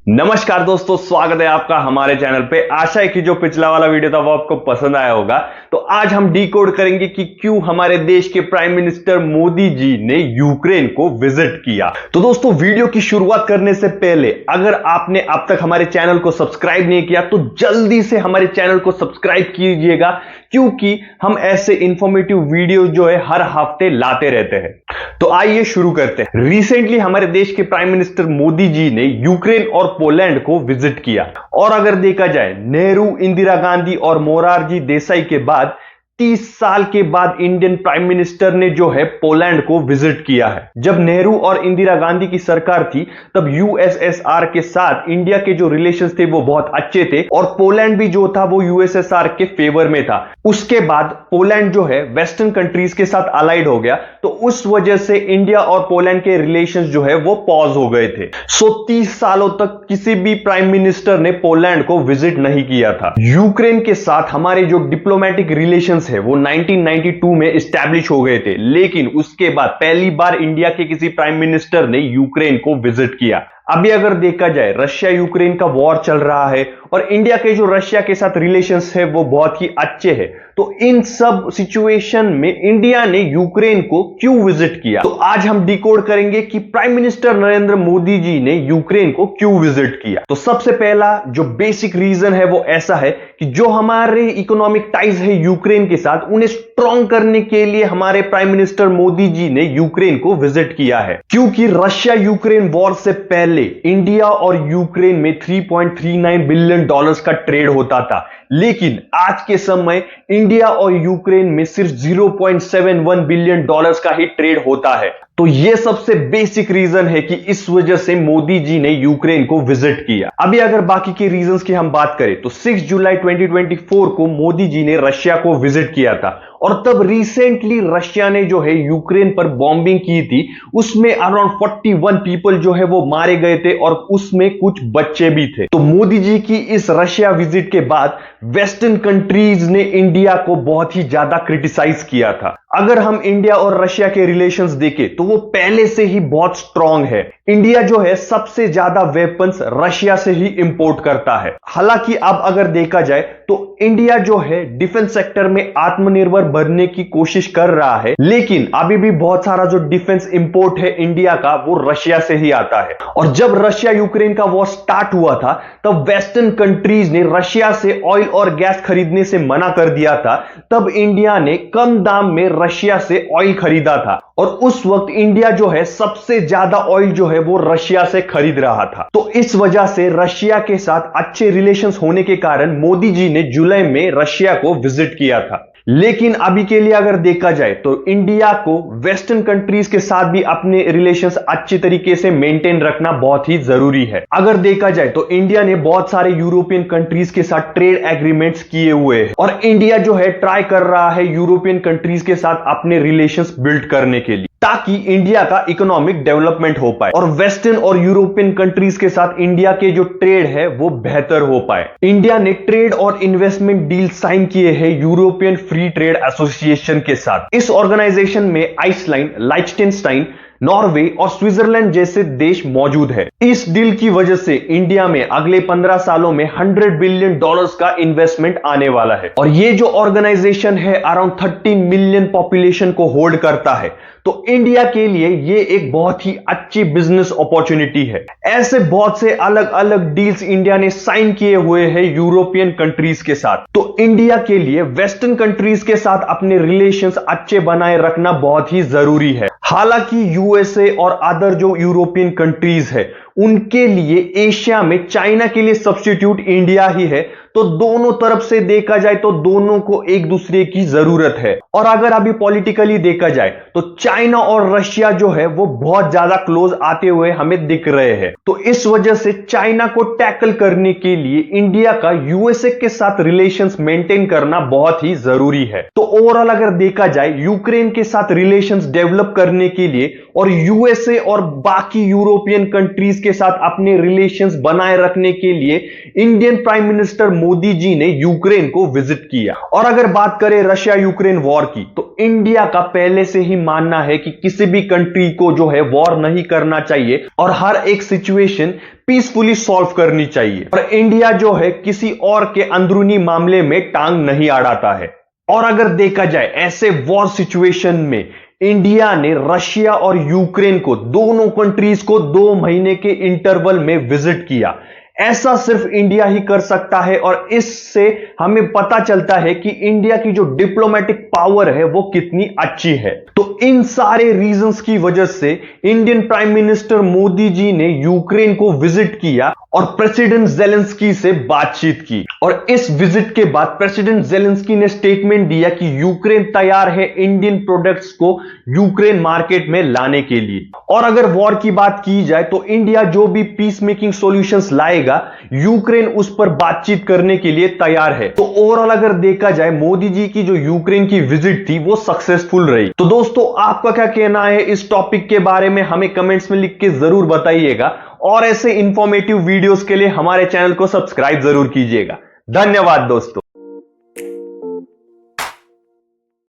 नमस्कार दोस्तों, स्वागत है आपका हमारे चैनल पे। आशा है कि जो पिछला वाला वीडियो था वो आपको पसंद आया होगा। तो आज हम डिकोड करेंगे कि क्यों हमारे देश के प्राइम मिनिस्टर मोदी जी ने यूक्रेन को विजिट किया। तो दोस्तों, वीडियो की शुरुआत करने से पहले अगर आपने अब तक हमारे चैनल को सब्सक्राइब नहीं किया तो जल्दी से हमारे चैनल को सब्सक्राइब कीजिएगा, क्योंकि हम ऐसे इंफॉर्मेटिव वीडियो जो है हर हफ्ते लाते रहते हैं। तो आइए शुरू करते हैं। रिसेंटली हमारे देश के प्राइम मिनिस्टर मोदी जी ने यूक्रेन और पोलैंड को विजिट किया, और अगर देखा जाए नेहरू, इंदिरा गांधी और मोरारजी देसाई के बाद 30 साल के बाद इंडियन प्राइम मिनिस्टर ने जो है पोलैंड को विजिट किया है। जब नेहरू और इंदिरा गांधी की सरकार थी तब यूएसएसआर के साथ इंडिया के जो रिलेशंस थे वो बहुत अच्छे थे, और पोलैंड भी जो था वो यूएसएसआर के फेवर में था। उसके बाद पोलैंड जो है वेस्टर्न कंट्रीज के साथ अलाइड हो गया, तो उस वजह से इंडिया और पोलैंड के रिलेशंस जो है वो पॉज हो गए थे। 30 सालों तक किसी भी प्राइम मिनिस्टर ने पोलैंड को विजिट नहीं किया था। यूक्रेन के साथ हमारे जो डिप्लोमेटिक रिलेशंस है वो 1992 में एस्टैब्लिश हो गए थे, लेकिन उसके बाद पहली बार इंडिया के किसी प्राइम मिनिस्टर ने यूक्रेन को विजिट किया। अभी अगर देखा जाए रशिया यूक्रेन का वॉर चल रहा है और इंडिया के जो रशिया के साथ रिलेशंस है वो बहुत ही अच्छे हैं, तो इन सब सिचुएशन में इंडिया ने यूक्रेन को क्यों विजिट किया। तो आज हम डिकोड करेंगे कि प्राइम मिनिस्टर नरेंद्र मोदी जी ने यूक्रेन को क्यों विजिट किया। तो सबसे पहला जो बेसिक रीजन है वो ऐसा है कि जो हमारे इकोनॉमिक टाइज है यूक्रेन के साथ, उन्हें स्ट्रॉन्ग करने के लिए हमारे प्राइम मिनिस्टर मोदी जी ने यूक्रेन को विजिट किया है। क्योंकि रशिया यूक्रेन वॉर से पहले इंडिया और यूक्रेन में $3.39 बिलियन का ट्रेड होता था, लेकिन आज के समय इंडिया और यूक्रेन में सिर्फ $0.71 बिलियन का ही ट्रेड होता है। तो यह सबसे बेसिक रीजन है कि इस वजह से मोदी जी ने यूक्रेन को विजिट किया। अभी अगर बाकी के रीजंस की हम बात करें तो 6 जुलाई 2024 को मोदी जी ने रशिया को विजिट किया था, और तब रिसेंटली रशिया ने जो है यूक्रेन पर बॉम्बिंग की थी, उसमें अराउंड 41 पीपल जो है वो मारे गए थे, और उसमें कुछ बच्चे भी थे। तो मोदी जी की इस रशिया विजिट के बाद वेस्टर्न कंट्रीज ने इंडिया को बहुत ही ज्यादा क्रिटिसाइज किया था। अगर हम इंडिया और रशिया के रिलेशंस देखें तो वो पहले से ही बहुत स्ट्रांग है। इंडिया जो है सबसे ज्यादा वेपन्स रशिया से ही इंपोर्ट करता है। हालांकि अब अगर देखा जाए तो इंडिया जो है डिफेंस सेक्टर में आत्मनिर्भर बनने की कोशिश कर रहा है, लेकिन अभी भी बहुत सारा जो डिफेंस इंपोर्ट है इंडिया का वो रशिया से ही आता है। और जब रशिया यूक्रेन का वॉर स्टार्ट हुआ था तब वेस्टर्न कंट्रीज ने रशिया से ऑयल और गैस खरीदने से मना कर दिया था। तब इंडिया ने कम दाम में रशिया से ऑयल खरीदा था, और उस वक्त इंडिया जो है सबसे ज्यादा ऑयल जो है वो रशिया से खरीद रहा था। तो इस वजह से रशिया के साथ अच्छे रिलेशंस होने के कारण मोदी जी ने जुलाई में रशिया को विजिट किया था। लेकिन अभी के लिए अगर देखा जाए तो इंडिया को वेस्टर्न कंट्रीज के साथ भी अपने रिलेशंस अच्छी तरीके से मेंटेन रखना बहुत ही जरूरी है। अगर देखा जाए तो इंडिया ने बहुत सारे यूरोपियन कंट्रीज के साथ ट्रेड एग्रीमेंट्स किए हुए हैं, और इंडिया जो है ट्राई कर रहा है यूरोपियन कंट्रीज के साथ अपने रिलेशंस बिल्ड करने के लिए, ताकि इंडिया का इकोनॉमिक डेवलपमेंट हो पाए और वेस्टर्न और यूरोपियन कंट्रीज के साथ इंडिया के जो ट्रेड है वो बेहतर हो पाए। इंडिया ने ट्रेड और इन्वेस्टमेंट डील साइन किए हैं यूरोपियन फ्री ट्रेड एसोसिएशन के साथ। इस ऑर्गेनाइजेशन में आइसलैंड, लाइechtenstein, नॉर्वे और स्विट्जरलैंड जैसे देश मौजूद है। इस डील की वजह से इंडिया में अगले 15 सालों में $100 बिलियन का इन्वेस्टमेंट आने वाला है, और ये जो ऑर्गेनाइजेशन है अराउंड 13 मिलियन पॉपुलेशन को होल्ड करता है। तो इंडिया के लिए ये एक बहुत ही अच्छी बिजनेस अपॉर्चुनिटी है। ऐसे बहुत से अलग अलग डील्स इंडिया ने साइन किए हुए हैं यूरोपियन कंट्रीज के साथ। तो इंडिया के लिए वेस्टर्न कंट्रीज के साथ अपने रिलेशंस अच्छे बनाए रखना बहुत ही जरूरी है। हालांकि यूएसए और अदर जो यूरोपियन कंट्रीज है उनके लिए एशिया में चाइना के लिए सब्स्टिट्यूट इंडिया ही है। तो दोनों तरफ से देखा जाए तो दोनों को एक दूसरे की जरूरत है। और अगर अभी पॉलिटिकली देखा जाए तो चाइना और रशिया जो है वो बहुत ज्यादा क्लोज आते हुए हमें दिख रहे हैं। तो इस वजह से चाइना को टैकल करने के लिए इंडिया का यूएसए के साथ रिलेशंस मेंटेन करना बहुत ही जरूरी है। तो ओवरऑल अगर देखा जाए यूक्रेन के साथ रिलेशंस डेवलप करने के लिए और यूएसए और बाकी यूरोपियन कंट्रीज के साथ अपने रिलेशंस बनाए रखने के लिए Indian prime minister Modi ji ने यूक्रेन को विजिट किया। और अगर बात करें रशिया यूक्रेन वॉर की, तो इंडिया का पहले से ही मानना है कि किसी भी कंट्री को जो है वॉर नहीं करना चाहिए और हर एक सिचुएशन पीसफुली सॉल्व करनी चाहिए, और इंडिया जो है किसी और के अंदरूनी मामले में टांग नहीं अड़ाता है। और अगर देखा जाए ऐसे वॉर सिचुएशन में इंडिया ने रशिया और यूक्रेन को, दोनों कंट्रीज को 2 महीने के इंटरवल में विजिट किया। ऐसा सिर्फ इंडिया ही कर सकता है, और इससे हमें पता चलता है कि इंडिया की जो डिप्लोमेटिक पावर है वो कितनी अच्छी है। तो इन सारे रीजंस की वजह से Indian prime minister Modi ji ने यूक्रेन को विजिट किया और प्रेसिडेंट जेलेंस्की से बातचीत की। और इस विजिट के बाद प्रेसिडेंट जेलेंस्की ने स्टेटमेंट दिया कि यूक्रेन तैयार है इंडियन प्रोडक्ट्स को यूक्रेन मार्केट में लाने के लिए। और अगर वॉर की बात की जाए तो इंडिया जो भी पीस मेकिंग सॉल्यूशंस लाएगा, यूक्रेन उस पर बातचीत करने के लिए तैयार है। तो ओवरऑल अगर देखा जाए मोदी जी की जो यूक्रेन की विजिट थी वो सक्सेसफुल रही। तो दोस्तों, आपका क्या कहना है इस टॉपिक के बारे में, हमें कमेंट्स में लिख के जरूर बताइएगा। और ऐसे इंफॉर्मेटिव वीडियोस के लिए हमारे चैनल को सब्सक्राइब जरूर कीजिएगा। धन्यवाद दोस्तों।